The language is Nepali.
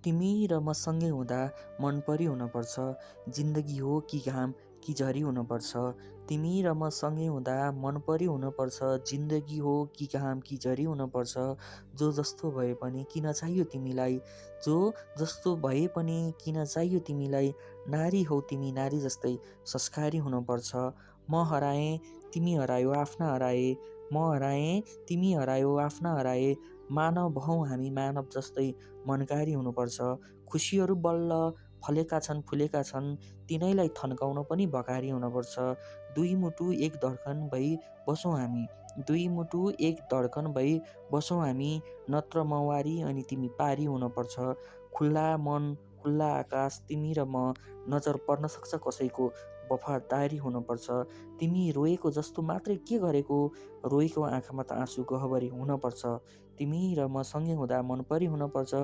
तिमी र म सँगै हुँदा मनपरी हुनुपर्छ। जिन्दगी हो कि घाम कि झरी हुनुपर्छ। तिमी र म सँगै हुँदा मनपरी हुनुपर्छ। जिन्दगी हो कि घाम कि झरी हुनुपर्छ। जो जस्तो भए पनि किन चाहियो तिमीलाई, जो जस्तो भए पनि किन चाहियो तिमीलाई। नारी हौ तिमी नारी जस्तै संस्कारी हुनुपर्छ। म हराएँ तिमी हरायो आफ्ना हराए, म हराएँ तिमी हरायो आफ्ना हराए। मानव हौँ हामी मानव जस्तै मनकारी हुनुपर्छ। खुसीहरू बल्ल फलेका छन् फुलेका छन्, तिनैलाई थन्काउन पनि भकारी हुनुपर्छ। दुई मुटु एक धड्कन भई बसौँ हामी, दुई मुटु एक धड्कन भई बसौँ हामी। नत्र म वारी अनि तिमी पारी हुनुपर्छ। खुल्ला मन खुल्ला आकाश तिमी र म, नजर पर्न सक्छ कसैको वफादारी हुनुपर्छ। तिमी रोएको जस्तो मात्रै के गरेको, रोएको आँखामा त आँसु गहभरी हुनुपर्छ। तिमी र म सँगै हुँदा मनपरी हुनुपर्छ।